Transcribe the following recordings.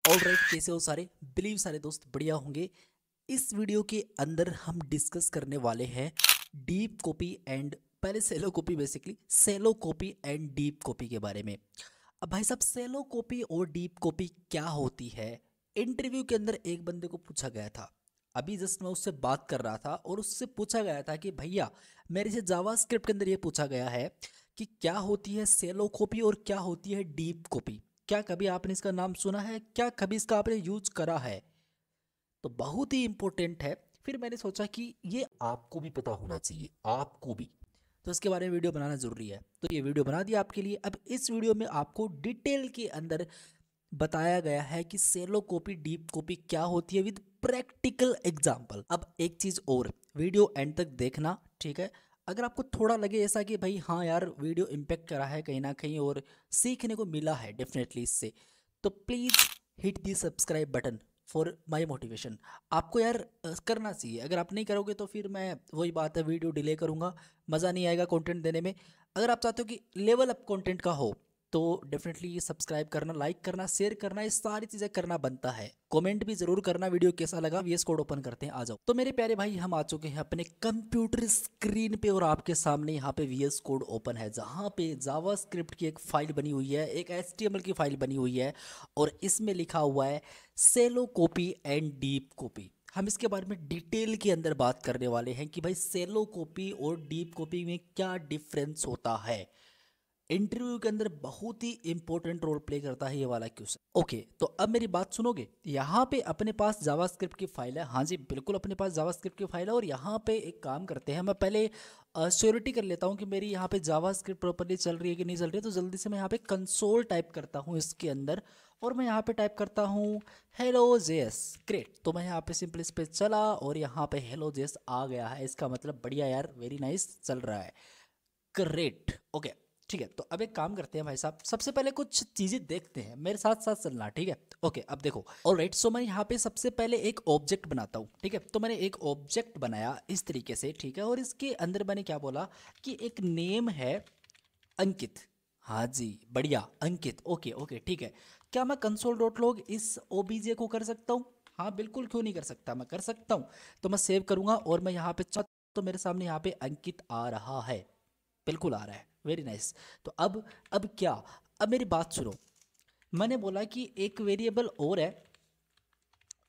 Alright, कैसे हो सारे? बिलीव सारे दोस्त बढ़िया होंगे। इस वीडियो के अंदर हम डिस्कस करने वाले हैं डीप कॉपी एंड पहले shallow copy, basically shallow copy and deep copy के बारे में। अब भाई साहब, सेलो कॉपी और डीप कॉपी क्या होती है? इंटरव्यू के अंदर एक बंदे को पूछा गया था, अभी जस्ट मैं उससे बात कर रहा था और उससे पूछा गया था कि भैया, मेरे से जावास्क्रिप्ट के अंदर ये पूछा गया है कि क्या होती है सेलो कॉपी और क्या होती है डीप कॉपी। क्या कभी आपने इसका नाम सुना है? क्या कभी इसका आपने यूज करा है? तो बहुत ही इंपॉर्टेंट है। फिर मैंने सोचा कि ये आपको भी पता होना चाहिए, आपको भी, तो इसके बारे में वीडियो बनाना ज़रूरी है। तो ये वीडियो बना दिया आपके लिए। अब इस वीडियो में आपको डिटेल के अंदर बताया गया है कि सेलो कॉपी डीप कॉपी क्या होती है विद प्रैक्टिकल एग्जाम्पल। अब एक चीज़ और, वीडियो एंड तक देखना, ठीक है? अगर आपको थोड़ा लगे ऐसा कि भाई हाँ यार, वीडियो इम्पेक्ट करा है कहीं ना कहीं और सीखने को मिला है डेफिनेटली इससे, तो please hit the subscribe button for my motivation. आपको यार करना चाहिए। अगर आप नहीं करोगे तो फिर मैं वही बात है, वीडियो डिले करूँगा, मज़ा नहीं आएगा कंटेंट देने में। अगर आप चाहते हो कि लेवल अप कंटेंट का हो तो डेफिनेटली सब्सक्राइब करना, लाइक करना, शेयर करना, ये सारी चीज़ें करना बनता है। कमेंट भी जरूर करना वीडियो कैसा लगा। वीएस कोड ओपन करते हैं, आ जाओ। तो मेरे प्यारे भाई, हम आ चुके हैं अपने कंप्यूटर स्क्रीन पे और आपके सामने यहाँ पे वीएस कोड ओपन है, जहाँ पे जावास्क्रिप्ट की एक फाइल बनी हुई है, एक एचटीएमएल की फाइल बनी हुई है और इसमें लिखा हुआ है सेलो कॉपी एंड डीप कॉपी। हम इसके बारे में डिटेल के अंदर बात करने वाले हैं कि भाई सेलो कॉपी और डीप कॉपी में क्या डिफरेंस होता है। इंटरव्यू के अंदर बहुत ही इंपॉर्टेंट रोल प्ले करता है ये वाला क्वेश्चन। ओके, तो अब मेरी बात सुनोगे। यहाँ पे अपने पास जावास्क्रिप्ट की फाइल है, हाँ जी बिल्कुल अपने पास जावास्क्रिप्ट की फाइल है। और यहाँ पे एक काम करते हैं, मैं पहले श्योरिटी कर लेता हूँ कि मेरी यहाँ पे जावास्क्रिप्ट प्रॉपर्ली चल रही है कि नहीं चल रही है। तो जल्दी से मैं यहाँ पे कंसोल टाइप करता हूँ इसके अंदर और मैं यहाँ पे टाइप करता हूँ हेलो जेएस। ग्रेट, तो मैं यहाँ पे सिंपल इस पे चला और यहाँ पे हेलो जेएस आ गया है। इसका मतलब बढ़िया यार, वेरी नाइस चल रहा है। ग्रेट, ओके, ठीक है। तो अब एक काम करते हैं भाई साहब, सबसे पहले कुछ चीजें देखते हैं, मेरे साथ साथ चलना, ठीक है? ओके, अब देखो। ऑलराइट, सो मैं यहाँ पे सबसे पहले एक ऑब्जेक्ट बनाता हूँ, ठीक है? तो मैंने एक ऑब्जेक्ट बनाया इस तरीके से, ठीक है? और इसके अंदर मैंने क्या बोला कि एक नेम है अंकित। हाँ जी, बढ़िया, अंकित। ओके ओके, ठीक है। क्या मैं कंसोल डॉट लॉग इस ओबीजे को कर सकता हूँ? हाँ बिल्कुल, क्यों नहीं कर सकता, मैं कर सकता हूँ। तो मैं सेव करूंगा और मैं यहाँ पे तो मेरे सामने यहाँ पे अंकित आ रहा है, बिल्कुल आ रहा है, वेरी नाइस। तो अब क्या, अब मेरी बात सुनो। मैंने बोला कि एक वेरिएबल और है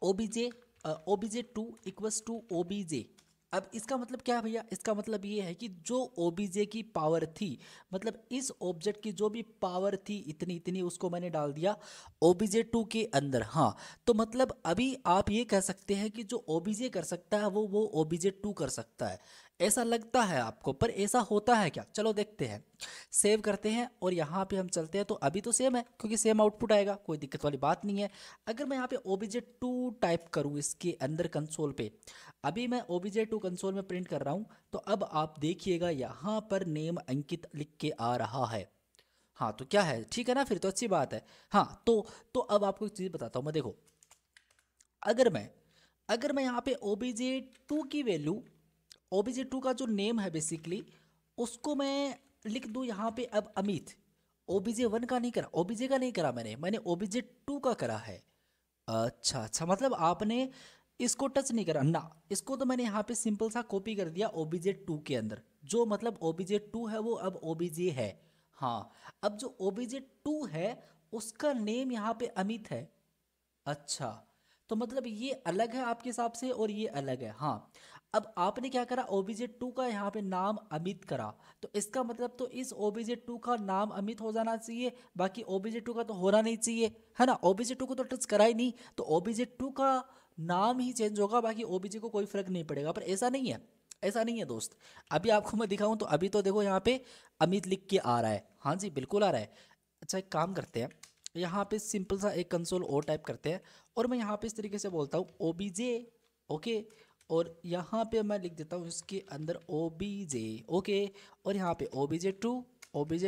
OBJ, OBJ two equals to OBJ. अब इसका मतलब क्या है भैया? इसका मतलब ये है कि जो ओबीजे की पावर थी, मतलब इस ऑब्जेक्ट की जो भी पावर थी इतनी इतनी, उसको मैंने डाल दिया ओबीजे टू के अंदर। हाँ, तो मतलब अभी आप ये कह सकते हैं कि जो ओबीजे कर सकता है वो ओबीजे टू कर सकता है। ऐसा लगता है आपको, पर ऐसा होता है क्या? चलो देखते हैं। सेव करते हैं और यहाँ पे हम चलते हैं। तो अभी तो सेम है क्योंकि सेम आउटपुट आएगा, कोई दिक्कत वाली बात नहीं है। अगर मैं यहाँ पे obj2 टाइप करूँ इसके अंदर कंसोल पे, अभी मैं obj2 कंसोल में प्रिंट कर रहा हूँ, तो अब आप देखिएगा यहाँ पर नेम अंकित लिख के आ रहा है। हाँ, तो क्या है, ठीक है ना? फिर तो अच्छी बात है। हाँ, तो अब आपको एक चीज़ बताता हूँ मैं। देखो, अगर मैं अगर मैं यहाँ पे obj2 की वैल्यू, obj2 का जो नेम है बेसिकली, उसको मैं लिख दूँ यहाँ पे अब अमित। obj1 का नहीं करा, obj का नहीं करा, मैंने obj2 का करा है। अच्छा अच्छा, मतलब आपने इसको टच नहीं करा ना, इसको तो मैंने यहाँ पे सिंपल सा कॉपी कर दिया obj2 के अंदर। जो मतलब obj2 है वो अब obj है। हाँ, अब जो obj2 है उसका नेम यहाँ पे अमित है। अच्छा, तो मतलब ये अलग है आपके हिसाब से और ये अलग है। हाँ, अब आपने क्या करा, obj2 का यहाँ पे नाम अमित करा, तो इसका मतलब तो इस obj2 का नाम अमित हो जाना चाहिए, बाकी obj2 का तो होना नहीं चाहिए, है ना? obj2 को तो टच करा ही नहीं, तो obj2 का नाम ही चेंज होगा, बाकी obj को कोई फर्क नहीं पड़ेगा। पर ऐसा नहीं है, ऐसा नहीं है दोस्त। अभी आपको मैं दिखाऊं तो अभी तो देखो यहाँ पे अमित लिख के आ रहा है। हाँ जी बिल्कुल आ रहा है। अच्छा, एक काम करते हैं, यहाँ पे सिंपल सा एक कंसोल और टाइप करते हैं और मैं यहाँ पे इस तरीके से बोलता हूँ ओबीजे, ओके। और यहाँ पे मैं लिख देता हूँ इसके अंदर ओबीजे, ओके। और यहाँ पे ओबीजे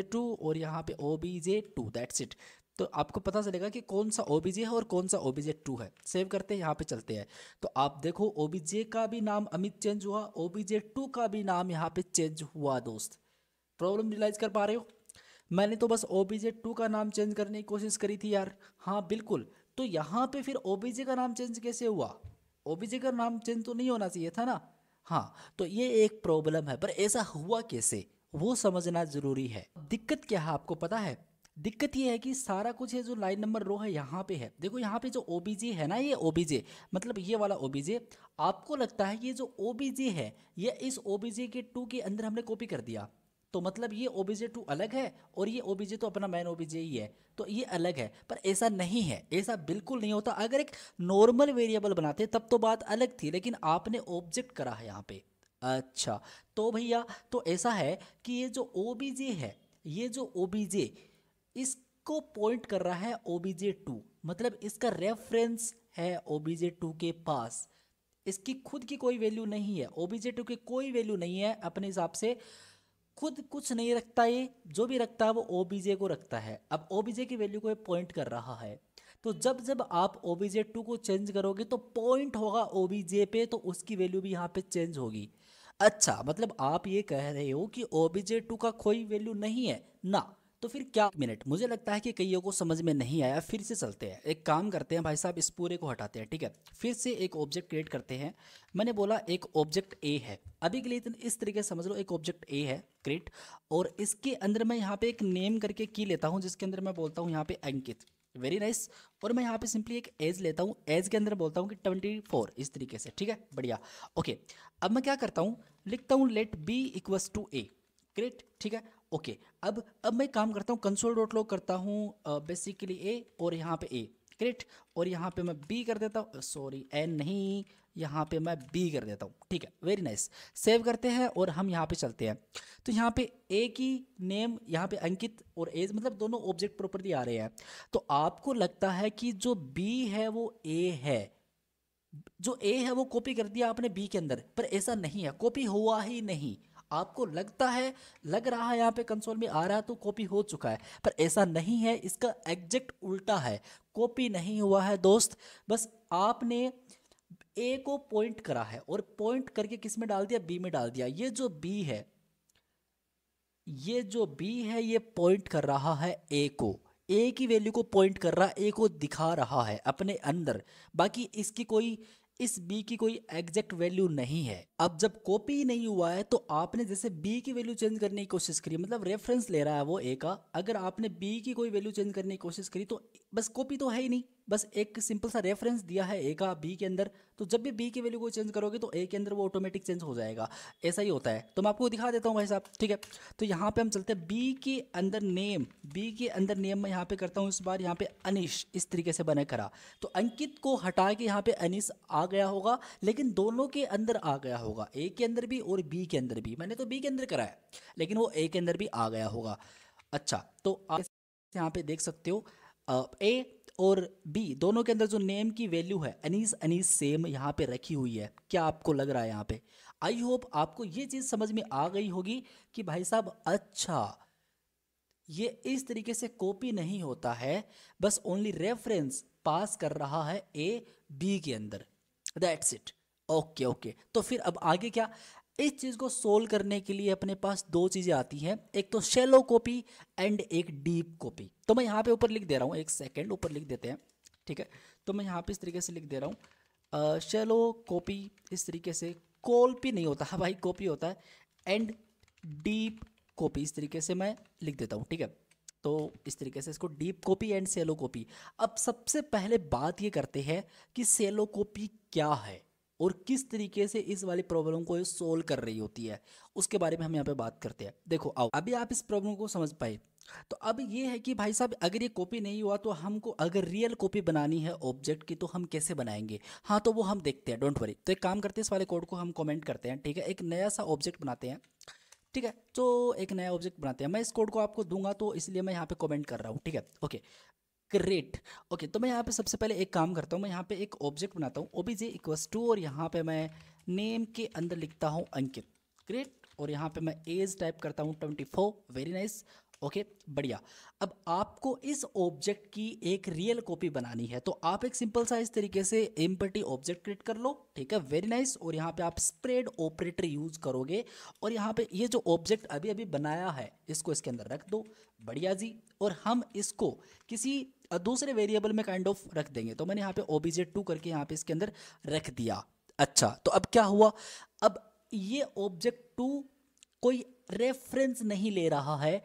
टू और यहाँ पे ओबीजे2, दैट्स इट। तो आपको पता चलेगा कि कौन सा ओबीजे है और कौन सा ओबीजे2 है। सेव करते हैं, यहाँ पे चलते हैं। तो आप देखो, ओबीजे का भी नाम अमित चेंज हुआ, ओबीजे2 का भी नाम यहाँ पे चेंज हुआ दोस्त। प्रॉब्लम रियलाइज कर पा रहे हो? मैंने तो बस obj2 का नाम चेंज करने की कोशिश करी थी यार। हाँ बिल्कुल, तो यहाँ पे फिर ओबीजे का नाम चेंज कैसे हुआ? ओबीजे का नाम चेंज तो नहीं होना चाहिए था ना। हाँ, तो ये एक प्रॉब्लम है, पर ऐसा हुआ कैसे वो समझना जरूरी है। दिक्कत क्या है आपको पता है? दिक्कत ये है कि सारा कुछ है जो लाइन नंबर रो है यहाँ पे है। देखो यहाँ पे जो ओबीजे है ना, ये ओबीजे मतलब ये वाला ओबीजे, आपको लगता है ये जो ओबीजे है ये इस ओबीजे के टू के अंदर हमने कॉपी कर दिया, तो मतलब ये ओबीजे टू अलग है और ये ओबीजे तो अपना मैन ओबीजे ही है, तो ये अलग है। पर ऐसा नहीं है, ऐसा बिल्कुल नहीं होता। अगर एक नॉर्मल वेरिएबल बनाते तब तो बात अलग थी, लेकिन आपने ऑब्जेक्ट करा है यहाँ पे। अच्छा, तो भैया तो ऐसा है कि ये जो ओबीजे है, ये जो ओबीजे इसको पॉइंट कर रहा है ओबीजे टू, मतलब इसका रेफरेंस है ओबीजे टू के पास। इसकी खुद की कोई वैल्यू नहीं है, ओबीजे टू की कोई वैल्यू नहीं है अपने हिसाब से, खुद कुछ नहीं रखता, ये जो भी रखता है वो ओबीजे को रखता है। अब ओबीजे की वैल्यू को ये पॉइंट कर रहा है, तो जब जब आप ओबीजे टू को चेंज करोगे तो पॉइंट होगा ओबीजे पे, तो उसकी वैल्यू भी यहाँ पे चेंज होगी। अच्छा, मतलब आप ये कह रहे हो कि ओबीजे टू का कोई वैल्यू नहीं है ना? तो फिर क्या, एक मिनट, मुझे लगता है कि कईयों को समझ में नहीं आया, फिर से चलते हैं। एक काम करते हैं भाई साहब, इस पूरे को हटाते हैं, ठीक है, फिर से एक ऑब्जेक्ट क्रिएट करते हैं। मैंने बोला एक ऑब्जेक्ट ए है, अभी के लिए इस तरीके से समझ लो, एक ऑब्जेक्ट ए है क्रिएट, और इसके अंदर मैं यहाँ पे एक नेम करके की लेता हूँ, जिसके अंदर मैं बोलता हूँ यहाँ पे अंकित, वेरी नाइस। और मैं यहाँ पे सिंपली एक एज लेता हूँ, एज के अंदर बोलता हूँ कि 24, इस तरीके से, ठीक है, बढ़िया। ओके, अब मैं क्या करता हूँ, लिखता हूँ let B equals to A, great, ठीक है। ओके, अब मैं काम करता हूँ, कंसोल डॉट लॉग करता हूँ बेसिकली ए, और यहाँ पे ए, ग्रेट, और यहाँ पे मैं बी कर देता हूँ, सॉरी एन नहीं, यहाँ पे मैं बी कर देता हूँ, ठीक है, वेरी नाइस। सेव करते हैं और हम यहाँ पे चलते हैं। तो यहाँ पे ए की नेम, यहाँ पे अंकित और एज, मतलब दोनों ऑब्जेक्ट प्रॉपर्टी आ रहे हैं। तो आपको लगता है कि जो बी है वो ए है, जो ए है वो कॉपी कर दिया आपने बी के अंदर, पर ऐसा नहीं है, कॉपी हुआ ही नहीं। आपको लगता है, लग रहा है यहाँ पे कंसोल में आ रहा है तो कॉपी हो चुका है, पर ऐसा नहीं है, इसका एग्जैक्ट उल्टा है, कॉपी नहीं हुआ है दोस्त। बस आपने ए को पॉइंट करा है और पॉइंट करके किस में डाल दिया, बी में डाल दिया। ये जो बी है, ये जो बी है ये पॉइंट कर रहा है ए को, ए की वैल्यू को पॉइंट कर रहा है, ए को दिखा रहा है अपने अंदर, बाकी इसकी कोई, इस बी की कोई एग्जैक्ट वैल्यू नहीं है। अब जब कॉपी नहीं हुआ है तो आपने जैसे बी की वैल्यू चेंज करने की कोशिश करी, मतलब रेफरेंस ले रहा है वो ए का, अगर आपने बी की कोई वैल्यू चेंज करने की कोशिश करी तो बस कॉपी तो है ही नहीं, बस एक सिंपल सा रेफरेंस दिया है ए का बी के अंदर, तो जब भी बी की वैल्यू को चेंज करोगे तो ए के अंदर वो ऑटोमेटिक चेंज हो जाएगा। ऐसा ही होता है, तो मैं आपको दिखा देता हूँ भाई साहब, ठीक है। तो यहाँ पे हम चलते हैं बी के अंदर नेम, बी के अंदर नेम मैं यहाँ पे करता हूँ इस बार यहाँ पे अनिश, इस तरीके से बने करा, तो अंकित को हटा के यहाँ पे अनिश आ गया होगा, लेकिन दोनों के अंदर आ गया होगा, ए के अंदर भी और बी के अंदर भी। मैंने तो बी के अंदर करा है, लेकिन वो ए के अंदर भी आ गया होगा। अच्छा, तो आप यहाँ पे देख सकते हो ए और बी दोनों के अंदर जो नेम की वैल्यू है अनीस अनीस सेम यहाँ पे रखी हुई है। क्या आपको लग रहा है यहाँ पे? आई होप आपको ये चीज़ समझ में आ गई होगी कि भाई साहब अच्छा, ये इस तरीके से कॉपी नहीं होता है, बस ओनली रेफरेंस पास कर रहा है ए बी के अंदर, दैट्स इट। ओके ओके, तो फिर अब आगे क्या? इस चीज़ को सोल्व करने के लिए अपने पास दो चीज़ें आती हैं, एक तो शैलो कॉपी एंड एक डीप कॉपी। तो मैं यहाँ पे ऊपर लिख दे रहा हूँ, एक सेकेंड ऊपर लिख देते हैं, ठीक है। तो मैं यहाँ पे इस तरीके से लिख दे रहा हूँ शैलो कॉपी, इस तरीके से, कॉपी नहीं होता है भाई, कॉपी होता है, एंड डीप कॉपी, इस तरीके से मैं लिख देता हूँ, ठीक है। तो इस तरीके से इसको deep copy and shallow copy. अब सबसे पहले बात ये करते हैं कि सेलो कॉपी क्या है और किस तरीके से इस वाली प्रॉब्लम को ये सोल्व कर रही होती है, उसके बारे में हम यहाँ पे बात करते हैं। देखो आओ, अभी आप इस प्रॉब्लम को समझ पाए। तो अब ये है कि भाई साहब अगर ये कॉपी नहीं हुआ तो हमको अगर रियल कॉपी बनानी है ऑब्जेक्ट की तो हम कैसे बनाएंगे? हाँ, तो वो हम देखते हैं, डोंट वरी। तो एक काम करते हैं, इस वाले कोड को हम कमेंट करते हैं, ठीक है, एक नया सा ऑब्जेक्ट बनाते हैं, ठीक है। तो एक नया ऑब्जेक्ट बनाते हैं, मैं इस कोड को आपको दूंगा तो इसलिए मैं यहाँ पे कमेंट कर रहा हूँ, ठीक है, ओके ग्रेट। ओके, तो मैं यहाँ पे सबसे पहले एक काम करता हूँ, मैं यहाँ पे एक ऑब्जेक्ट बनाता हूँ ओबीजे इक्वल्स टू, और यहाँ पे मैं नेम के अंदर लिखता हूँ अंकित, ग्रेट, और यहाँ पे मैं एज टाइप करता हूँ 24, वेरी नाइस, ओके बढ़िया। अब आपको इस ऑब्जेक्ट की एक रियल कॉपी बनानी है, तो आप एक सिंपल सा इस तरीके से एम्प्टी ऑब्जेक्ट क्रिएट कर लो, ठीक है, वेरी नाइस। और यहाँ पे आप स्प्रेड ऑपरेटर यूज करोगे, और यहाँ पे ये जो ऑब्जेक्ट अभी अभी बनाया है इसको इसके अंदर रख दो, बढ़िया जी। और हम इसको किसी दूसरे वेरिएबल में काइंड ऑफ रख देंगे। तो मैंने यहाँ पे obj2 करके यहाँ पे इसके अंदर रख दिया। अच्छा, तो अब क्या हुआ, अब ये ऑब्जेक्ट2 कोई रेफरेंस नहीं ले रहा है,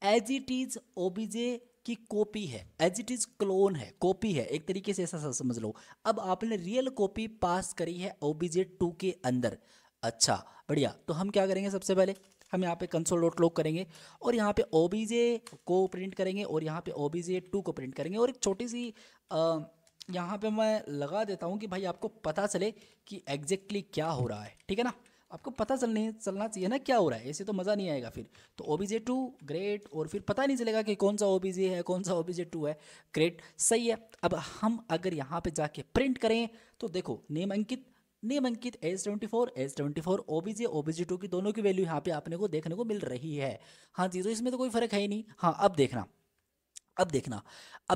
एज इट इज ओबीजे की कॉपी है, एज इट इज क्लोन है, कॉपी है, एक तरीके से ऐसा समझ लो। अब आपने रियल कॉपी पास करी है obj2 के अंदर। अच्छा बढ़िया, तो हम क्या करेंगे, सबसे पहले हम यहाँ पे कंसोल डॉट लॉग करेंगे और यहाँ पे obj को प्रिंट करेंगे और यहाँ पे obj2 को प्रिंट करेंगे। और एक छोटी सी यहाँ पे मैं लगा देता हूँ कि भाई आपको पता चले कि एग्जैक्टली क्या हो रहा है, ठीक है ना, आपको पता चलना चाहिए ना क्या हो रहा है, ऐसे तो मज़ा नहीं आएगा फिर। तो obj2 ग्रेट, और फिर पता नहीं चलेगा कि कौन सा obj है कौन सा obj2 है, ग्रेट सही है। अब हम अगर यहाँ पे जाके प्रिंट करें तो देखो नेम अंकित एज 24 obj2 की दोनों की वैल्यू यहाँ पे आपने को देखने को मिल रही है। हाँ जी, तो इसमें तो कोई फ़र्क है ही नहीं। हाँ अब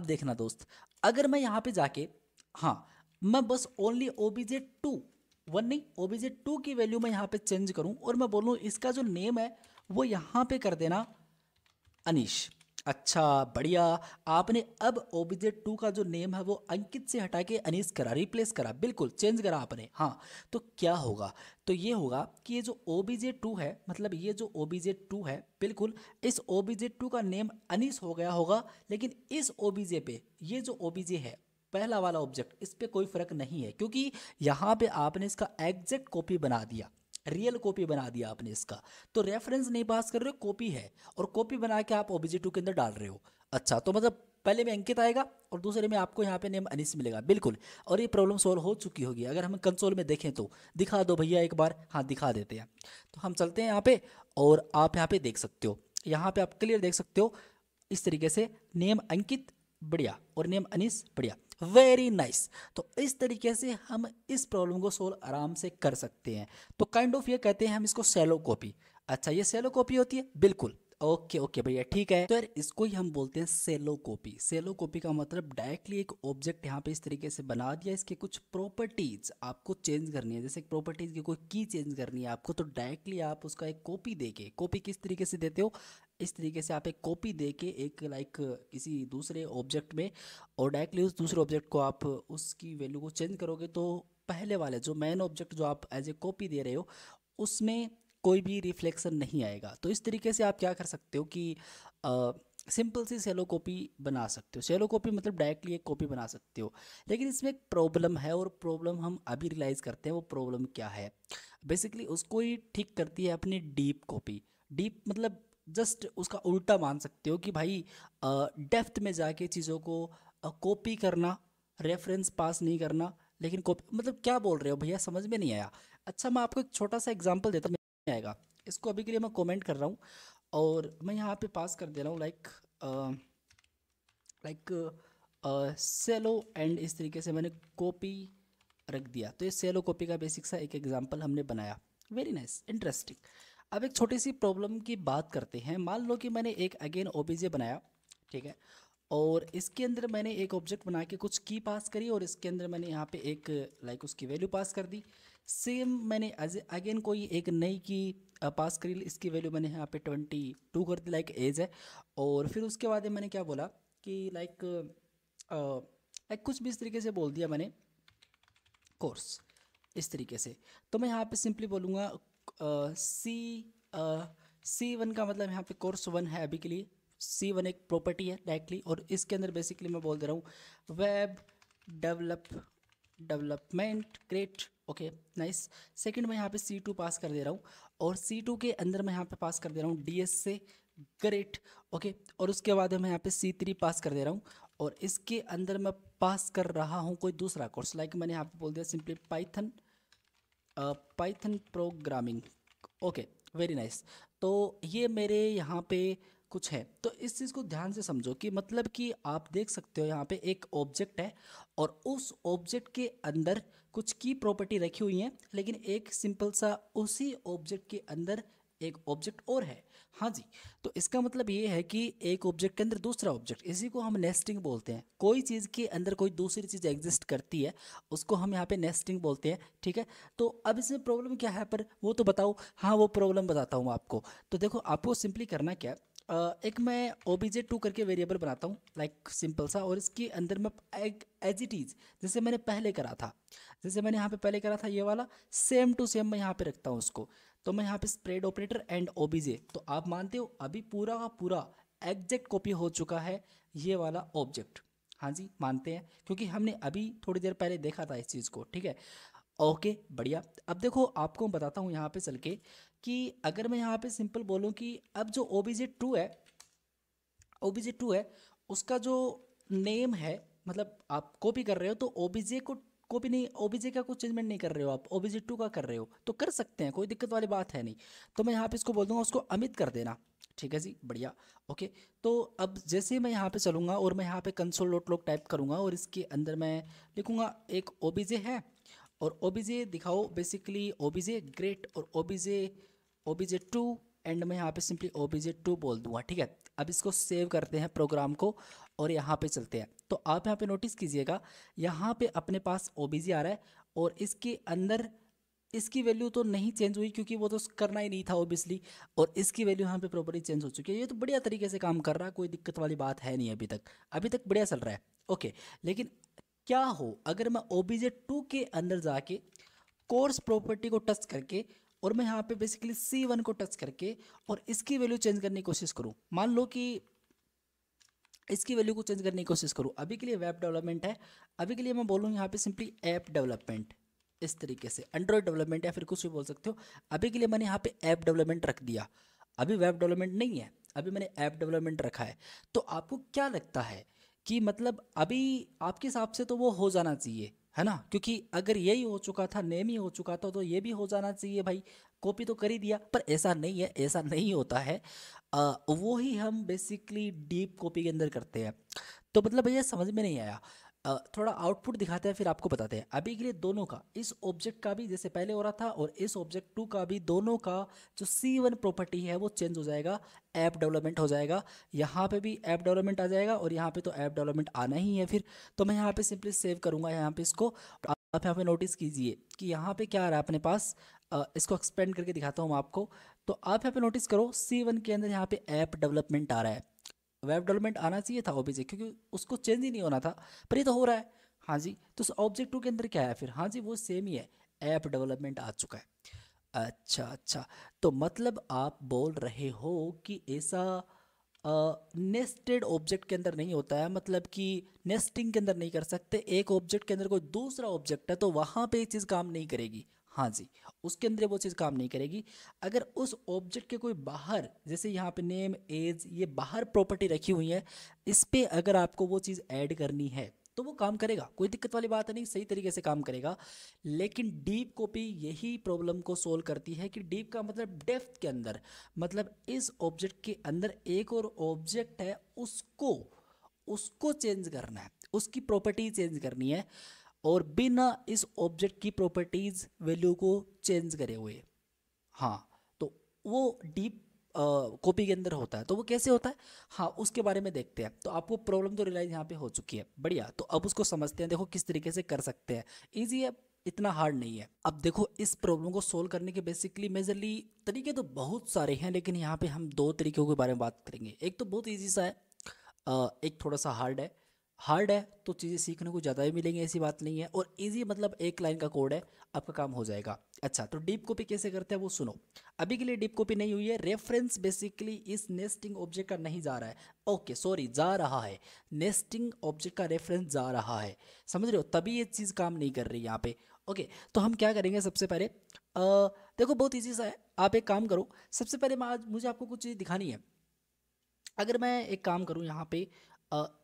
देखना दोस्त, अगर मैं यहाँ पे जाके, हाँ मैं बस ओनली obj2 वन नहीं obj2 की वैल्यू मैं यहाँ पे चेंज करूँ और मैं बोलूँ इसका जो नेम है वो यहाँ पे कर देना अनीश। अच्छा बढ़िया, आपने अब obj2 का जो नेम है वो अंकित से हटा के अनीश करा, रिप्लेस करा, बिल्कुल चेंज करा आपने। हाँ, तो क्या होगा, तो ये होगा कि ये जो obj2 है, मतलब ये जो obj2 है, बिल्कुल इस obj2 का नेम अनीश हो गया होगा, लेकिन इस obj पे ये जो obj है पहला वाला ऑब्जेक्ट, इस पे कोई फर्क नहीं है, क्योंकि यहाँ पे आपने इसका एग्जैक्ट कॉपी बना दिया, रियल कॉपी बना दिया आपने इसका। तो रेफरेंस नहीं पास कर रहे हो, कॉपी है, और कॉपी बना के आप obj2 के अंदर डाल रहे हो। अच्छा, तो मतलब पहले में अंकित आएगा और दूसरे में आपको यहाँ पे नेम अनीस मिलेगा, बिल्कुल। और ये प्रॉब्लम सॉल्व हो चुकी होगी, अगर हम कंसोल में देखें तो दिखा दो भैया एक बार। हाँ दिखा देते हैं, तो हम चलते हैं यहाँ पे और आप यहाँ पे देख सकते हो, यहाँ पे आप क्लियर देख सकते हो इस तरीके से, नेम अंकित बढ़िया और नेम अनीस बढ़िया, वेरी नाइस। तो इस तरीके से हम इस प्रॉब्लम को सोल्व आराम से कर सकते हैं। तो काइंड ऑफ ये कहते हैं हम इसको सेलो कॉपी। अच्छा, ये सेलो कॉपी होती है, बिल्कुल ओके ओके भैया ठीक है। तो यार इसको ही हम बोलते हैं सेलो कॉपी। सेलो कॉपी का मतलब डायरेक्टली एक ऑब्जेक्ट यहाँ पे इस तरीके से बना दिया, इसके कुछ प्रॉपर्टीज आपको चेंज करनी है, जैसे प्रॉपर्टीज की कोई की चेंज करनी है आपको, तो डायरेक्टली आप उसका एक कॉपी देके, कॉपी किस तरीके से देते हो, इस तरीके से आप एक कॉपी दे के एक लाइक किसी दूसरे ऑब्जेक्ट में, और डायरेक्टली उस दूसरे ऑब्जेक्ट को आप उसकी वैल्यू को चेंज करोगे तो पहले वाले जो मेन ऑब्जेक्ट जो आप एज ए कॉपी दे रहे हो उसमें कोई भी रिफ्लेक्शन नहीं आएगा। तो इस तरीके से आप क्या कर सकते हो कि सिंपल सी सेलो कॉपी बना सकते हो। सेलो कॉपी मतलब डायरेक्टली एक कॉपी बना सकते हो, लेकिन इसमें एक प्रॉब्लम है, और प्रॉब्लम हम अभी रियलाइज़ करते हैं वो प्रॉब्लम क्या है। बेसिकली उसको ही ठीक करती है अपनी डीप कॉपी। डीप मतलब जस्ट उसका उल्टा मान सकते हो कि भाई डेप्थ में जाके चीज़ों को कॉपी करना, रेफरेंस पास नहीं करना, लेकिन कॉपी मतलब क्या बोल रहे हो भैया, समझ में नहीं आया। अच्छा, मैं आपको एक छोटा सा एग्जांपल देता हूँ, नहीं आएगा इसको अभी के लिए मैं कमेंट कर रहा हूँ और मैं यहाँ पे पास कर दे रहा हूँ लाइक सेलो एंड, इस तरीके से मैंने कॉपी रख दिया। तो ये सेलो कॉपी का बेसिक सा एक एग्जांपल हमने बनाया, वेरी नाइस इंटरेस्टिंग। अब एक छोटी सी प्रॉब्लम की बात करते हैं। मान लो कि मैंने एक अगेन ओबीजे बनाया, ठीक है, और इसके अंदर मैंने एक ऑब्जेक्ट बना के कुछ की पास करी और इसके अंदर मैंने यहाँ पे एक लाइक उसकी वैल्यू पास कर दी। सेम मैंने अगेन कोई एक नई की पास करी, इसकी वैल्यू मैंने यहाँ पे 22 कर दी, लाइक एज है। और फिर उसके बाद मैंने क्या बोला कि लाइक लाइक कुछ भी इस तरीके से बोल दिया मैंने, कोर्स इस तरीके से। तो मैं यहाँ पे सिंपली बोलूँगा C1 का मतलब यहाँ पे कोर्स 1 है अभी के लिए। C1 एक प्रॉपर्टी है डायरेक्टली, और इसके अंदर बेसिकली मैं बोल दे रहा हूँ web development great, okay nice. Second मैं यहाँ पे C2 पास कर दे रहा हूँ, और C2 के अंदर मैं यहाँ पे पास कर दे रहा हूँ DS से ग्रेट, ओके। और उसके बाद मैं यहाँ पे C3 पास कर दे रहा हूँ, और इसके अंदर मैं पास कर रहा हूँ कोई दूसरा कोर्स, लाइक मैंने यहाँ पे बोल दिया simply Python programming, okay very nice. तो ये मेरे यहाँ पे कुछ है। तो इस चीज़ को ध्यान से समझो कि मतलब कि आप देख सकते हो यहाँ पे एक ऑब्जेक्ट है और उस ऑब्जेक्ट के अंदर कुछ की प्रॉपर्टी रखी हुई है, लेकिन एक सिंपल सा उसी ऑब्जेक्ट के अंदर एक ऑब्जेक्ट और है। हाँ जी, तो इसका मतलब ये है कि एक ऑब्जेक्ट के अंदर दूसरा ऑब्जेक्ट, इसी को हम नेस्टिंग बोलते हैं। कोई चीज़ के अंदर कोई दूसरी चीज़ एग्जिस्ट करती है, उसको हम यहाँ पे नेस्टिंग बोलते हैं, ठीक है। तो अब इसमें प्रॉब्लम क्या है पर वो तो बताओ। हाँ, वो प्रॉब्लम बताता हूँ आपको। तो देखो, आपको सिंपली करना क्या है, एक मैं obj2 करके वेरिएबल बनाता हूँ, लाइक सिंपल सा, और इसके अंदर मैं एज इट इज़ जैसे मैंने पहले करा था, जैसे मैंने यहाँ पे पहले करा था ये वाला, सेम टू सेम मैं यहाँ पे रखता हूँ उसको। तो मैं यहाँ पे स्प्रेड ऑपरेटर एंड obj, तो आप मानते हो अभी पूरा का पूरा एग्जैक्ट कॉपी हो चुका है ये वाला ऑब्जेक्ट। हाँ जी मानते हैं, क्योंकि हमने अभी थोड़ी देर पहले देखा था इस चीज़ को, ठीक है। ओके बढ़िया। अब देखो आपको मैं बताता हूँ यहाँ पे चल के कि अगर मैं यहाँ पे सिंपल बोलूँ कि अब जो obj2 है, obj2 है उसका जो नेम है, मतलब आप कॉपी कर रहे हो तो obj को कॉपी नहीं, obj का कुछ चेंजमेंट नहीं कर रहे हो आप, obj2 का कर रहे हो तो कर सकते हैं, कोई दिक्कत वाली बात है नहीं। तो मैं यहाँ पे इसको बोल दूंगा उसको अमित कर देना, ठीक है जी बढ़िया। ओके, तो अब जैसे मैं यहाँ पे चलूँगा और मैं यहाँ पे कंसोल डॉट लॉग टाइप करूँगा और इसके अंदर मैं लिखूँगा एक obj है, और obj दिखाओ बेसिकली obj ग्रेट, और obj2 एंड मैं यहाँ पे सिंपली obj2 बोल दूंगा, ठीक है। अब इसको सेव करते हैं प्रोग्राम को और यहाँ पे चलते हैं। तो आप यहाँ पे नोटिस कीजिएगा, यहाँ पे अपने पास obj आ रहा है और इसके अंदर इसकी वैल्यू तो नहीं चेंज हुई क्योंकि वो तो करना ही नहीं था ऑब्वियसली, और इसकी वैल्यू यहाँ पे प्रॉपर्टी चेंज हो चुकी है। ये तो बढ़िया तरीके से काम कर रहा है, कोई दिक्कत वाली बात है नहीं, अभी तक बढ़िया चल रहा है। ओके, लेकिन क्या हो अगर मैं obj2 के अंदर जाके कोर्स प्रॉपर्टी को टच करके और मैं यहाँ पे बेसिकली C1 को टच करके और इसकी वैल्यू चेंज करने की कोशिश करूँ, मान लो कि इसकी वैल्यू को चेंज करने की कोशिश करूँ। अभी के लिए वेब डेवलपमेंट है, अभी के लिए मैं बोलूँ यहाँ पे सिंपली ऐप डेवलपमेंट, इस तरीके से एंड्रॉयड डेवलपमेंट या फिर कुछ भी बोल सकते हो। अभी के लिए मैंने यहाँ पे ऐप डेवलपमेंट रख दिया, अभी वेब डेवलपमेंट नहीं है, अभी मैंने ऐप डेवलपमेंट रखा है। तो आपको क्या लगता है कि मतलब अभी आपके हिसाब से तो वो हो जाना चाहिए, है ना, क्योंकि अगर यही हो चुका था, नेम ही हो चुका था, तो ये भी हो जाना चाहिए भाई, कॉपी तो कर ही दिया। पर ऐसा नहीं है, ऐसा नहीं होता है। वो ही हम बेसिकली डीप कॉपी के अंदर करते हैं। तो मतलब भैया समझ में नहीं आया, थोड़ा आउटपुट दिखाते हैं फिर आपको बताते हैं। अभी के लिए दोनों का, इस ऑब्जेक्ट का भी जैसे पहले हो रहा था और इस ऑब्जेक्ट 2 का भी, दोनों का जो C1 प्रॉपर्टी है वो चेंज हो जाएगा, ऐप डेवलपमेंट हो जाएगा। यहाँ पे भी ऐप डेवलपमेंट आ जाएगा और यहाँ पे तो ऐप डेवलपमेंट आना ही है फिर। तो मैं यहाँ पे सिंपली सेव करूँगा यहाँ पे इसको। आप यहाँ पे नोटिस कीजिए कि यहाँ पे क्या आ रहा है अपने पास, इसको एक्सपेंड करके दिखाता हूँ मैं आपको। तो आप यहाँ पे नोटिस करो C1 के अंदर यहाँ पे ऐप डेवलपमेंट आ रहा है, वेब डेवलपमेंट आना चाहिए था ओबीजे, क्योंकि उसको चेंज ही नहीं होना था, पर ये तो हो रहा है। हाँ जी, तो ऑब्जेक्ट टू के अंदर क्या है फिर, हाँ जी वो सेम ही है, ऐप डेवलपमेंट आ चुका है। अच्छा अच्छा, तो मतलब आप बोल रहे हो कि ऐसा नेस्टेड ऑब्जेक्ट के अंदर नहीं होता है, मतलब कि नेस्टिंग के अंदर नहीं कर सकते, एक ऑब्जेक्ट के अंदर कोई दूसरा ऑब्जेक्ट है तो वहाँ पे ये चीज़ काम नहीं करेगी। हाँ जी, उसके अंदर वो चीज़ काम नहीं करेगी। अगर उस ऑब्जेक्ट के कोई बाहर, जैसे यहाँ पे नेम एज, ये बाहर प्रॉपर्टी रखी हुई है, इस पे अगर आपको वो चीज़ ऐड करनी है तो वो काम करेगा, कोई दिक्कत वाली बात नहीं, सही तरीके से काम करेगा। लेकिन डीप कॉपी यही प्रॉब्लम को सोल्व करती है कि डीप का मतलब डेप्थ के अंदर, मतलब इस ऑब्जेक्ट के अंदर एक और ऑब्जेक्ट है, उसको उसको चेंज करना है, उसकी प्रॉपर्टी चेंज करनी है, और बिना इस ऑब्जेक्ट की प्रॉपर्टीज वैल्यू को चेंज करे हुए। हाँ, तो वो डीप कॉपी के अंदर होता है, तो वो कैसे होता है, हाँ उसके बारे में देखते हैं। तो आपको प्रॉब्लम तो रियलाइज यहाँ पे हो चुकी है, बढ़िया। तो अब उसको समझते हैं, देखो किस तरीके से कर सकते हैं, ईजी है, इतना हार्ड नहीं है। अब देखो इस प्रॉब्लम को सोल्व करने के बेसिकली मेजरली तरीके तो बहुत सारे हैं, लेकिन यहाँ पे हम दो तरीकों के बारे में बात करेंगे। एक तो बहुत ईजी सा है, एक थोड़ा सा हार्ड है। हार्ड है तो चीज़ें सीखने को ज़्यादा ही मिलेंगी, ऐसी बात नहीं है, और इजी मतलब एक लाइन का कोड है, आपका काम हो जाएगा। अच्छा, तो डीप कॉपी कैसे करते हैं वो सुनो। अभी के लिए डीप कॉपी नहीं हुई है, रेफरेंस बेसिकली इस नेस्टिंग ऑब्जेक्ट का नहीं जा रहा है, ओके सॉरी जा रहा है, नेस्टिंग ऑब्जेक्ट का रेफरेंस जा रहा है, समझ रहे हो, तभी ये चीज़ काम नहीं कर रही यहाँ पे। ओके, तो हम क्या करेंगे सबसे पहले, देखो बहुत ईजी सा है, आप एक काम करो, सबसे पहले मैं आज मुझे आपको कुछ चीज़ दिखानी है। अगर मैं एक काम करूँ यहाँ पे,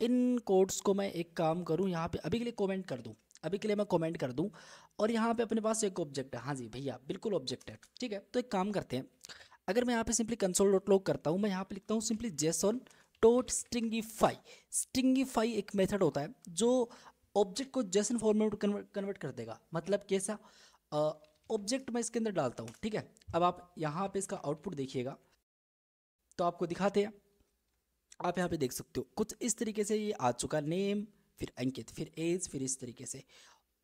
इन कोड्स को मैं एक काम करूँ यहाँ पे, अभी के लिए कमेंट कर दूँ, अभी के लिए मैं कमेंट कर दूँ, और यहाँ पे अपने पास एक ऑब्जेक्ट है, हाँ जी भैया बिल्कुल ऑब्जेक्ट है, ठीक है। तो एक काम करते हैं, अगर मैं यहाँ पे सिंपली कंसोल डॉट लॉग करता हूँ, मैं यहाँ पे लिखता हूँ simply Jason dot stringify. Stringify एक मेथड होता है जो ऑब्जेक्ट को जेसन फॉर्मेट में कन्वर्ट कर देगा। मतलब कैसा, ऑब्जेक्ट मैं इसके अंदर डालता हूँ, ठीक है। अब आप यहाँ पे इसका आउटपुट देखिएगा, तो आपको दिखाते हैं, आप यहाँ पे देख सकते हो कुछ इस तरीके से ये आ चुका, नेम फिर अंकित फिर एज फिर इस तरीके से।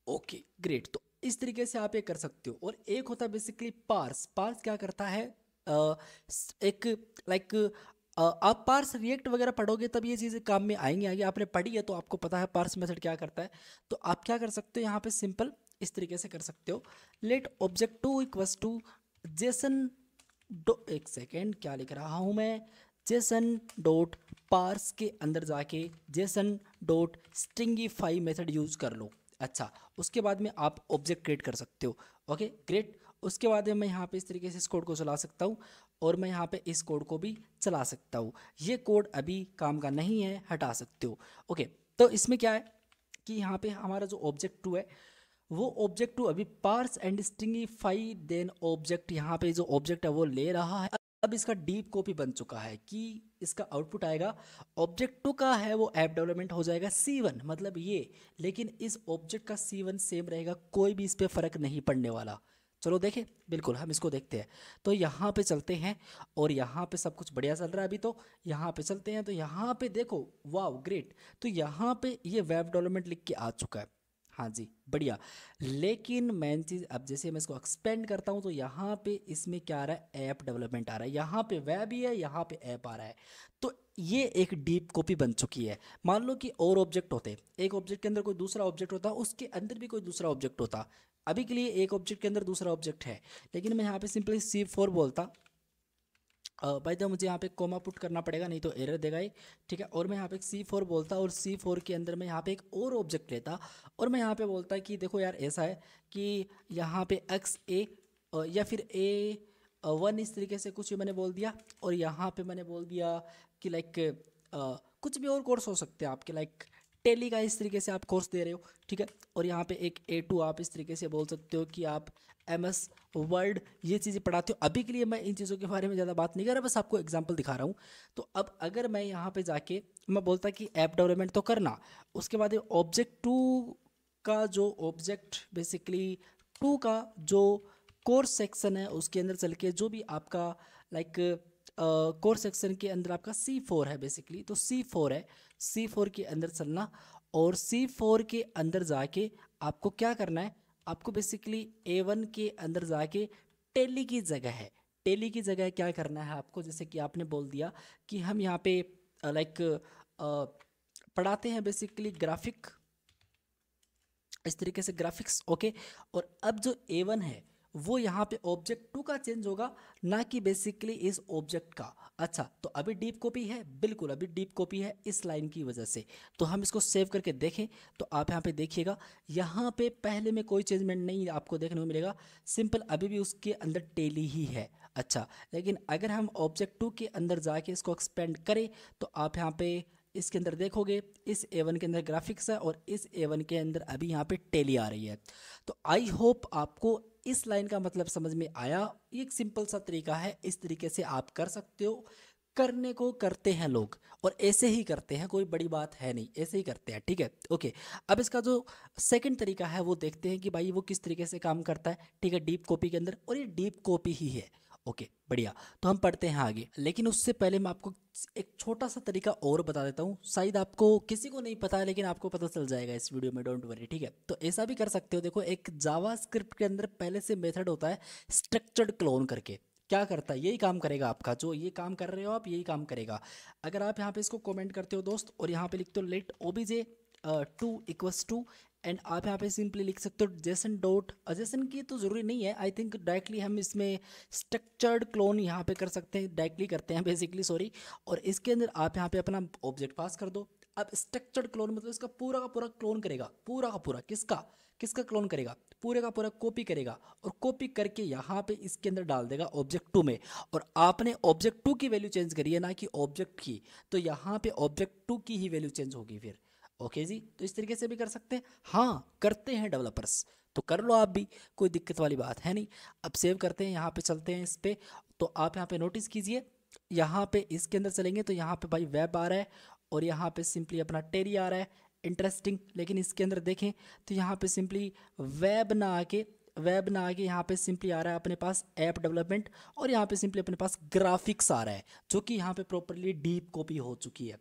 ओके ग्रेट, तो इस तरीके से आप ये कर सकते हो। और एक होता है बेसिकली पार्स। पार्स क्या करता है, एक लाइक आप पार्स रिएक्ट वगैरह पढ़ोगे तब ये चीज़ें काम में आएंगी आगे। आपने पढ़ी है तो आपको पता है पार्स मेथड क्या करता है। तो आप क्या कर सकते हो यहाँ पे सिंपल इस तरीके से कर सकते हो, let object two equals to JSON dot, एक सेकेंड क्या लिख रहा हूँ मैं, जेसन डॉट पार्स के अंदर जाके Jason dot stringify method use कर लो। अच्छा, उसके बाद में आप ऑब्जेक्ट क्रिएट कर सकते हो। Okay great. उसके बाद में मैं यहाँ पे इस तरीके से इस कोड को चला सकता हूँ और मैं यहाँ पे इस कोड को भी चला सकता हूँ। ये कोड अभी काम का नहीं है, हटा सकते हो। ओके, तो इसमें क्या है कि यहाँ पे हमारा जो ऑब्जेक्ट टू है वो ऑब्जेक्ट टू अभी parse and stringify then object, यहाँ पे जो ऑब्जेक्ट है वो ले रहा है। अब इसका डीप कॉपी बन चुका है कि इसका आउटपुट आएगा ऑब्जेक्ट टू का है वो ऐप डेवलपमेंट हो जाएगा C1 मतलब ये, लेकिन इस ऑब्जेक्ट का C1 सेम रहेगा, कोई भी इस पर फर्क नहीं पड़ने वाला। चलो देखें, बिल्कुल हम इसको देखते हैं। तो यहाँ पे चलते हैं और यहाँ पे सब कुछ बढ़िया चल रहा है अभी। तो यहाँ पे चलते हैं तो यहाँ पे देखो, वाह ग्रेट। तो यहाँ पे ये वेब डेवलपमेंट लिख के आ चुका है। हाँ जी बढ़िया। लेकिन मेन चीज़ अब जैसे मैं इसको एक्सपेंड करता हूँ तो यहाँ पे इसमें क्या आ रहा है, ऐप डेवलपमेंट आ रहा है, यहाँ पे वेब ही है, यहाँ पे ऐप आ रहा है। तो ये एक डीप कॉपी बन चुकी है। मान लो कि और ऑब्जेक्ट होते, एक ऑब्जेक्ट के अंदर कोई दूसरा ऑब्जेक्ट होता, उसके अंदर भी कोई दूसरा ऑब्जेक्ट होता। अभी के लिए एक ऑब्जेक्ट के अंदर दूसरा ऑब्जेक्ट है, लेकिन मैं यहाँ पे सिंपली C4 बोलता। भाई तो मुझे यहाँ पे कोमा पुट करना पड़ेगा नहीं तो एरर देगा ये, ठीक है। और मैं यहाँ पे C4 बोलता और C4 के अंदर मैं यहाँ पे एक और ऑब्जेक्ट लेता और मैं यहाँ पे बोलता कि देखो यार ऐसा है कि यहाँ पे XA या फिर A1 इस तरीके से कुछ भी मैंने बोल दिया। और यहाँ पे मैंने बोल दिया कि लाइक कुछ भी और कोर्स हो सकते हैं आपके, लाइक टेली का इस तरीके से आप कोर्स दे रहे हो, ठीक है। और यहाँ पे एक A2 आप इस तरीके से बोल सकते हो कि आप MS वर्ड ये चीज़ें पढ़ाते हो। अभी के लिए मैं इन चीज़ों के बारे में ज़्यादा बात नहीं कर रहा, बस आपको एग्जांपल दिखा रहा हूँ। तो अब अगर मैं यहाँ पे जाके मैं बोलता कि ऐप डेवलपमेंट तो करना, उसके बाद ऑब्जेक्ट टू का जो ऑब्जेक्ट बेसिकली टू का जो कोर्स सेक्शन है उसके अंदर चल के जो भी आपका लाइक कोर्स सेक्शन के अंदर आपका C4 है बेसिकली, तो C4 है, C4 के अंदर चलना। और C4 के अंदर जाके आपको क्या करना है, आपको बेसिकली A1 के अंदर जाके टेली की जगह है, टेली की जगह क्या करना है आपको, जैसे कि आपने बोल दिया कि हम यहाँ पे लाइक पढ़ाते हैं बेसिकली ग्राफिक, इस तरीके से ग्राफिक्स। ओके, और अब जो A1 है वो यहाँ पे ऑब्जेक्ट टू का चेंज होगा, ना कि बेसिकली इस ऑब्जेक्ट का। अच्छा, तो अभी डीप कॉपी है, बिल्कुल अभी डीप कॉपी है इस लाइन की वजह से। तो हम इसको सेव करके देखें तो आप यहाँ पे देखिएगा, यहाँ पे पहले में कोई चेंजमेंट नहीं आपको देखने को मिलेगा, सिंपल अभी भी उसके अंदर टेली ही है। अच्छा, लेकिन अगर हम ऑब्जेक्ट टू के अंदर जाके इसको एक्सपेंड करें तो आप यहाँ पे इसके अंदर देखोगे इस A1 के अंदर ग्राफिक्स है और इस A1 के अंदर अभी यहाँ पे टेली आ रही है। तो आई होप आपको इस लाइन का मतलब समझ में आया। एक सिंपल सा तरीका है, इस तरीके से आप कर सकते हो, करने को करते हैं लोग और ऐसे ही करते हैं, कोई बड़ी बात है नहीं, ऐसे ही करते हैं, ठीक है। ओके, अब इसका जो सेकंड तरीका है वो देखते हैं कि भाई वो किस तरीके से काम करता है, ठीक है, डीप कॉपी के अंदर, और ये डीप कॉपी ही है। ओके बढ़िया, तो हम पढ़ते हैं आगे, लेकिन उससे पहले मैं आपको एक छोटा सा तरीका और बता देता हूँ, शायद आपको किसी को नहीं पता है लेकिन आपको पता चल जाएगा इस वीडियो में, डोंट वरी, ठीक है। तो ऐसा भी कर सकते हो, देखो एक जावा स्क्रिप्ट के अंदर पहले से मेथड होता है स्ट्रक्चर्ड क्लोन करके, क्या करता है, यही काम करेगा आपका, जो ये काम कर रहे हो आप यही काम करेगा। अगर आप यहाँ पे इसको कमेंट करते हो दोस्त और यहाँ पे लिखते हो let OBJ two equals to, and आप यहाँ पे सिंपली लिख सकते हो जेसन डॉट, जेसन की तो ज़रूरी नहीं है, आई थिंक डायरेक्टली हम इसमें स्ट्रक्चर्ड क्लोन यहाँ पे कर सकते हैं, डायरेक्टली करते हैं बेसिकली, सॉरी। और इसके अंदर आप यहाँ पे अपना ऑब्जेक्ट पास कर दो। अब स्ट्रक्चर्ड क्लोन मतलब इसका पूरा का पूरा क्लोन करेगा, पूरा का पूरा, किसका किसका क्लोन करेगा, पूरे का पूरा कॉपी करेगा और कॉपी करके यहाँ पे इसके अंदर डाल देगा ऑब्जेक्ट टू में। और आपने ऑब्जेक्ट टू की वैल्यू चेंज करी है ना कि ऑब्जेक्ट की, तो यहाँ पे ऑब्जेक्ट टू की ही वैल्यू चेंज होगी फिर। ओके जी, तो इस तरीके से भी कर सकते हैं, हाँ करते हैं डेवलपर्स, तो कर लो आप भी, कोई दिक्कत वाली बात है नहीं। अब सेव करते हैं, यहाँ पे चलते हैं इस पे। तो आप यहाँ पे नोटिस कीजिए, यहाँ पे इसके अंदर चलेंगे तो यहाँ पे भाई वेब आ रहा है और यहाँ पे सिंपली अपना टेरी आ रहा है, इंटरेस्टिंग। लेकिन इसके अंदर देखें तो यहाँ पे सिंपली वेब ना आके यहाँ पे सिंपली आ रहा है अपने पास ऐप डेवलपमेंट, और यहाँ पे सिंपली अपने पास ग्राफिक्स आ रहा है, जो कि यहाँ पे प्रॉपरली डीप कॉपी हो चुकी है।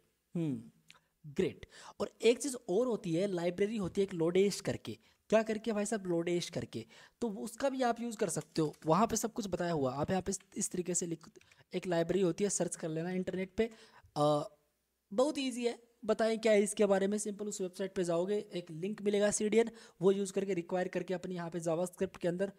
ग्रेट। और एक चीज़ और होती है, लाइब्रेरी होती है एक लोडेश करके, क्या करके भाई साहब, लोडेश करके। तो उसका भी आप यूज़ कर सकते हो, वहाँ पे सब कुछ बताया हुआ। आप यहाँ पे इस तरीके से लिख, एक लाइब्रेरी होती है, सर्च कर लेना इंटरनेट पे। बहुत ईजी है, बताएं क्या है इसके बारे में। सिंपल उस वेबसाइट पे जाओगे, एक लिंक मिलेगा CDN, वो यूज़ करके रिक्वायर करके अपने यहाँ पे जावास्क्रिप्ट के अंदर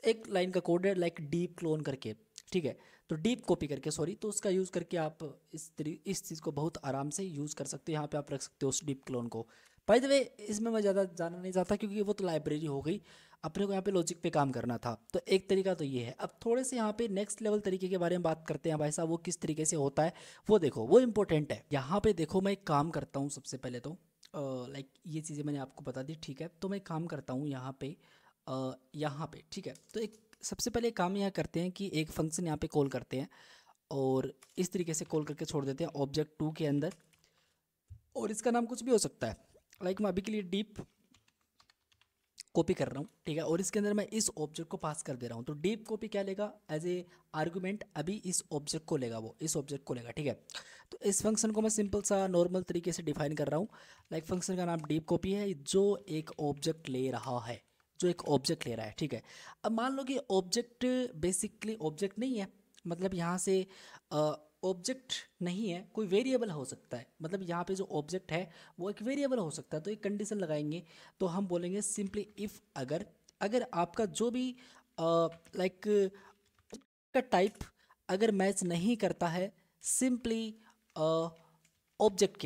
एक लाइन का कोड है, लाइक डीप क्लोन करके, ठीक है, तो डीप कॉपी करके, सॉरी, तो उसका यूज़ करके आप इस चीज़ को बहुत आराम से यूज़ कर सकते हो। यहाँ पे आप रख सकते हो उस डीप क्लोन को। बाय द वे, इसमें मैं ज़्यादा जानना नहीं चाहता क्योंकि वो तो लाइब्रेरी हो गई, अपने को यहाँ पे लॉजिक पे काम करना था। तो एक तरीका तो ये है। अब थोड़े से यहाँ पे नेक्स्ट लेवल तरीके के बारे में बात करते हैं भाई साहब, वो किस तरीके से होता है वो देखो, वो इंपॉर्टेंट है। यहाँ पे देखो, मैं एक काम करता हूँ सबसे पहले तो, लाइक ये चीज़ें मैंने आपको बता दी, ठीक है। तो मैं काम करता हूँ यहाँ पे, ठीक है। तो एक सबसे पहले काम यहाँ करते हैं कि एक फंक्शन यहाँ पे कॉल करते हैं, और इस तरीके से कॉल करके छोड़ देते हैं Object 2 के अंदर। और इसका नाम कुछ भी हो सकता है, लाइक मैं अभी के लिए डीप कॉपी कर रहा हूँ, ठीक है। और इसके अंदर मैं इस ऑब्जेक्ट को पास कर दे रहा हूँ। तो डीप कॉपी क्या लेगा एज ए आर्गुमेंट, अभी इस ऑब्जेक्ट को लेगा, वो इस ऑब्जेक्ट को लेगा, ठीक है। तो इस फंक्शन को मैं सिंपल सा नॉर्मल तरीके से डिफाइन कर रहा हूँ। लाइक फंक्शन का नाम डीप कॉपी है, जो एक ऑब्जेक्ट ले रहा है, जो एक ऑब्जेक्ट ले रहा है, ठीक है। अब मान लो कि ऑब्जेक्ट बेसिकली ऑब्जेक्ट नहीं है, मतलब यहाँ से ऑब्जेक्ट नहीं है, कोई वेरिएबल हो सकता है। मतलब यहाँ पे जो ऑब्जेक्ट है वो एक वेरिएबल हो सकता है। तो एक कंडीशन लगाएंगे, तो हम बोलेंगे सिंपली इफ़, अगर अगर आपका जो भी लाइक का टाइप अगर मैच नहीं करता है सिंपली ऑब्जेक्ट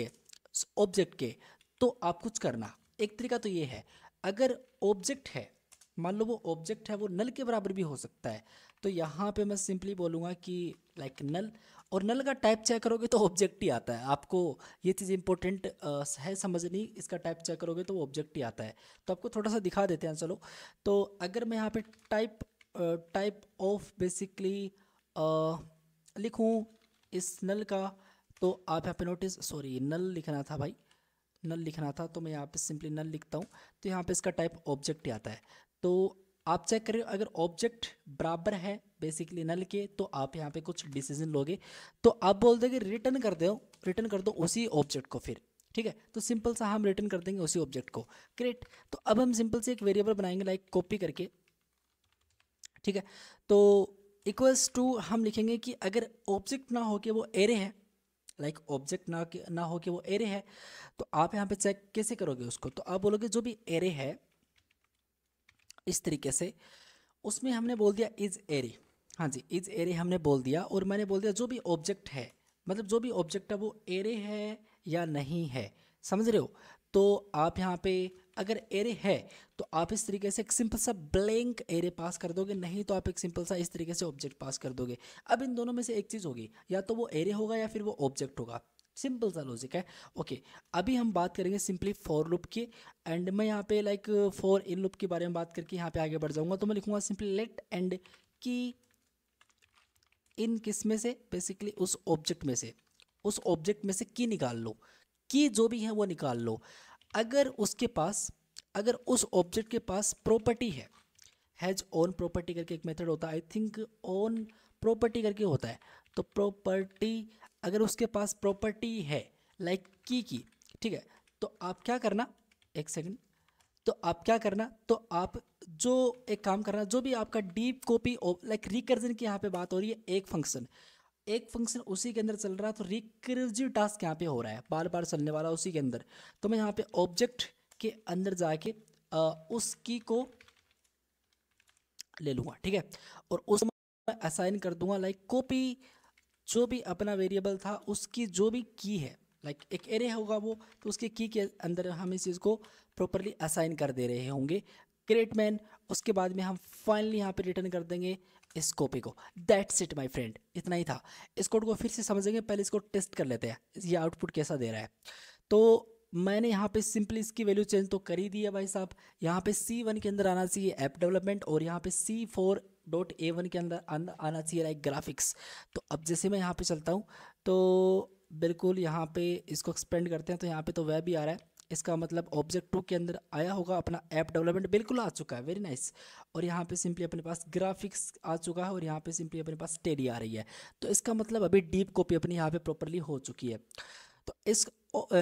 के, तो आप कुछ करना। एक तरीका तो ये है, अगर ऑब्जेक्ट है, मान लो वो ऑब्जेक्ट है, वो नल के बराबर भी हो सकता है। तो यहाँ पे मैं सिंपली बोलूँगा कि लाइक नल, और नल का टाइप चेक करोगे तो ऑब्जेक्ट ही आता है। आपको ये चीज़ इंपॉर्टेंट है समझनी, इसका टाइप चेक करोगे तो ऑब्जेक्ट ही आता है। तो आपको थोड़ा सा दिखा देते हैं, चलो। तो अगर मैं यहाँ पे टाइप ऑफ बेसिकली लिखूँ इस नल का, तो आप यहाँ पे नोटिस, सॉरी नल लिखना था भाई, नल लिखना था, तो मैं यहाँ पे सिंपली नल लिखता हूँ। तो यहाँ पे इसका टाइप ऑब्जेक्ट ही आता है। तो आप चेक करिए, अगर ऑब्जेक्ट बराबर है बेसिकली नल के, तो आप यहाँ पे कुछ डिसीजन लोगे। तो आप बोल देंगे रिटर्न कर दो उसी ऑब्जेक्ट को फिर, ठीक है। तो सिंपल सा हम रिटर्न कर देंगे उसी ऑब्जेक्ट को, ग्रेट। तो अब हम सिंपल से एक वेरिएबल बनाएंगे, लाइक कॉपी करके, ठीक है। तो इक्वल्स टू हम लिखेंगे कि अगर ऑब्जेक्ट ना हो के वो एरे है, लाइक ऑब्जेक्ट ना हो के वो एरे है, तो आप यहाँ पे चेक कैसे करोगे उसको। तो आप बोलोगे जो भी एरे है इस तरीके से, उसमें हमने बोल दिया इज एरे, हाँ जी, इज एरे हमने बोल दिया। और मैंने बोल दिया जो भी ऑब्जेक्ट है, मतलब जो भी ऑब्जेक्ट है वो एरे है या नहीं है, समझ रहे हो। तो आप यहाँ पे अगर एरे है तो आप इस तरीके से एक सिंपल सा ब्लैंक एरे पास कर दोगे, नहीं तो आप एक सिंपल सा इस तरीके से ऑब्जेक्ट पास कर दोगे। अब इन दोनों में से एक चीज़ होगी, या तो वो एरे होगा या फिर वो ऑब्जेक्ट होगा, सिंपल सा लॉजिक है। ओके, अभी हम बात करेंगे सिंपली फॉर लूप की। एंड मैं यहाँ पे लाइक फॉर इन लूप के बारे में बात करके यहाँ पे आगे बढ़ जाऊँगा। तो मैं लिखूँगा सिंपली लेट एंड की इन किस में से, बेसिकली उस ऑब्जेक्ट में से की निकाल लो, की जो भी है वो निकाल लो। अगर उस ऑब्जेक्ट के पास प्रॉपर्टी है, हैज ऑन प्रॉपर्टी करके एक मेथड होता है, आई थिंक ऑन प्रॉपर्टी करके होता है। तो प्रॉपर्टी, अगर उसके पास प्रॉपर्टी है लाइक की, ठीक है, तो आप क्या करना, एक सेकंड, तो आप क्या करना, तो आप जो एक काम करना, जो भी आपका डीप कॉपी लाइक रिकर्जन की यहाँ पे बात हो रही है, एक फंक्शन उसी के अंदर चल रहा है, तो रिकर्सिव टास्क यहाँ पे हो रहा है, बार बार चलने वाला उसी के अंदर। तो मैं यहाँ पे ऑब्जेक्ट के अंदर जाके उस की को ले लूँगा, ठीक है। और उस मैं असाइन कर दूंगा लाइक कॉपी, जो भी अपना वेरिएबल था उसकी जो भी की है, लाइक एक एरे होगा वो, तो उसके की के अंदर हम इस चीज़ को प्रॉपरली असाइन कर दे रहे होंगे, ग्रेट मैन। उसके बाद में हम फाइनली यहाँ पे रिटर्न कर देंगे इस कॉपी को। दैट्स इट माय फ्रेंड, इतना ही था। इस कोड को फिर से समझेंगे, पहले इसको टेस्ट कर लेते हैं ये आउटपुट कैसा दे रहा है। तो मैंने यहाँ पे सिंपली इसकी वैल्यू चेंज तो कर ही दी है भाई साहब। यहाँ पे C1 के अंदर आना चाहिए ऐप डेवलपमेंट, और यहाँ पे C4.A1 के अंदर आना चाहिए लाइक ग्राफिक्स। तो अब जैसे मैं यहाँ पे चलता हूँ, तो बिल्कुल यहाँ पे इसको एक्सपेंड करते हैं, तो यहाँ पे तो वेब भी आ रहा है, इसका मतलब Object 2 के अंदर आया होगा अपना ऐप डेवलपमेंट, बिल्कुल आ चुका है, वेरी नाइस। और यहाँ पे सिंपली अपने पास ग्राफिक्स आ चुका है, और यहाँ पे सिंपली अपने पास स्टेडी आ रही है। तो इसका मतलब अभी डीप कॉपी अपनी यहाँ पे प्रॉपरली हो चुकी है। तो इस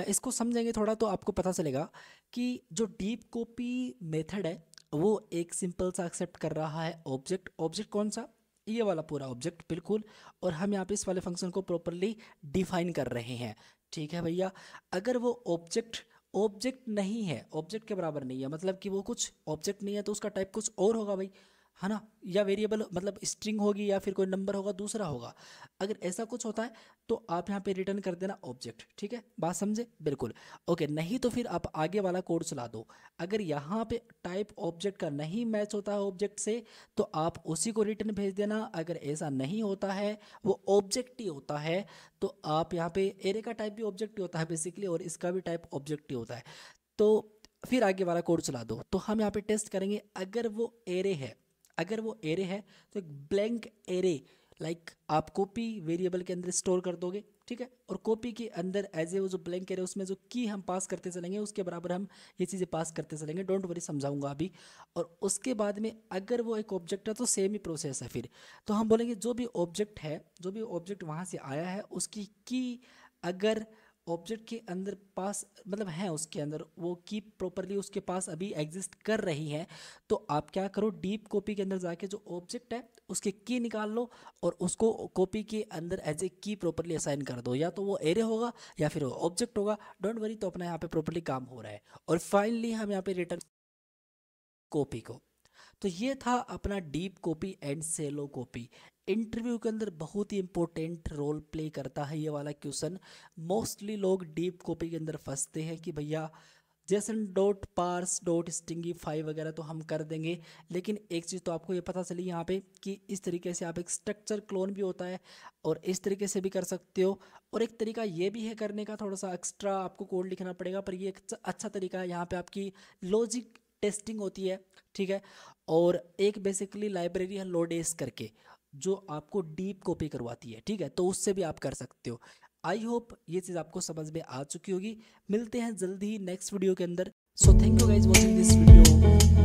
इसको समझेंगे थोड़ा तो आपको पता चलेगा कि जो डीप कॉपी मेथड है वो एक सिंपल सा एक्सेप्ट कर रहा है ऑब्जेक्ट। ऑब्जेक्ट कौन सा? ये वाला पूरा ऑब्जेक्ट, बिल्कुल। और हम यहाँ पे इस वाले फंक्शन को प्रॉपरली डिफाइन कर रहे हैं। ठीक है भैया। अगर वो ऑब्जेक्ट ऑब्जेक्ट नहीं है, ऑब्जेक्ट के बराबर नहीं है, मतलब कि वो कुछ ऑब्जेक्ट नहीं है, तो उसका टाइप कुछ और होगा भाई, है ना। या वेरिएबल मतलब स्ट्रिंग होगी या फिर कोई नंबर होगा दूसरा होगा। अगर ऐसा कुछ होता है तो आप यहाँ पे रिटर्न कर देना ऑब्जेक्ट। ठीक है, बात समझे? बिल्कुल। ओके, नहीं तो फिर आप आगे वाला कोड चला दो। अगर यहाँ पे टाइप ऑब्जेक्ट का नहीं मैच होता है ऑब्जेक्ट से तो आप उसी को रिटर्न भेज देना। अगर ऐसा नहीं होता है, वो ऑब्जेक्ट ही होता है, तो आप यहाँ पे एरे का टाइप भी ऑब्जेक्ट ही होता है बेसिकली, और इसका भी टाइप ऑब्जेक्ट ही होता है। तो फिर आगे वाला कोड चला दो। तो हम यहाँ पे टेस्ट करेंगे, अगर वो एरे है, अगर वो एरे है तो एक ब्लैंक एरे लाइक आप कॉपी वेरिएबल के अंदर स्टोर कर दोगे। ठीक है, और कॉपी के अंदर एज ए वो जो ब्लैंक एरे उसमें जो की हम पास करते चलेंगे उसके बराबर हम ये चीज़ें पास करते चलेंगे। डोंट वरी, समझाऊंगा अभी। और उसके बाद में अगर वो एक ऑब्जेक्ट है तो सेम ही प्रोसेस है फिर। तो हम बोलेंगे जो भी ऑब्जेक्ट है, जो भी ऑब्जेक्ट वहाँ से आया है उसकी की अगर ऑब्जेक्ट के अंदर पास मतलब है, उसके अंदर वो की प्रॉपरली उसके पास अभी एग्जिस्ट कर रही है, तो आप क्या करो, डीप कॉपी के अंदर जाके जो ऑब्जेक्ट है उसके की निकाल लो और उसको कॉपी के अंदर एज ए की प्रॉपरली असाइन कर दो। या तो वो एरे होगा या फिर वो ऑब्जेक्ट होगा, डोंट वरी। तो अपना यहाँ पे प्रॉपरली काम हो रहा है। और फाइनली हम यहाँ पे रिटर्न कॉपी को। तो ये था अपना deep copy and shallow copy. Interview के अंदर बहुत ही इंपॉर्टेंट रोल प्ले करता है ये वाला क्वेश्चन। मोस्टली लोग डीप कॉपी के अंदर फंसते हैं कि भैया Jason dot parse dot stringify वगैरह तो हम कर देंगे, लेकिन एक चीज़ तो आपको ये पता चली यहाँ पे कि इस तरीके से आप एक स्ट्रक्चर क्लोन भी होता है और इस तरीके से भी कर सकते हो। और एक तरीका ये भी है करने का, थोड़ा सा एक्स्ट्रा आपको कोड लिखना पड़ेगा, पर ये एक अच्छा तरीका है। यहाँ पे आपकी लॉजिक टेस्टिंग होती है। ठीक है, और एक बेसिकली लाइब्रेरी है लोडेस करके जो आपको डीप कॉपी करवाती है। ठीक है, तो उससे भी आप कर सकते हो। आई होप ये चीज़ आपको समझ में आ चुकी होगी। मिलते हैं जल्दी ही नेक्स्ट वीडियो के अंदर। So thank you guys watching this video.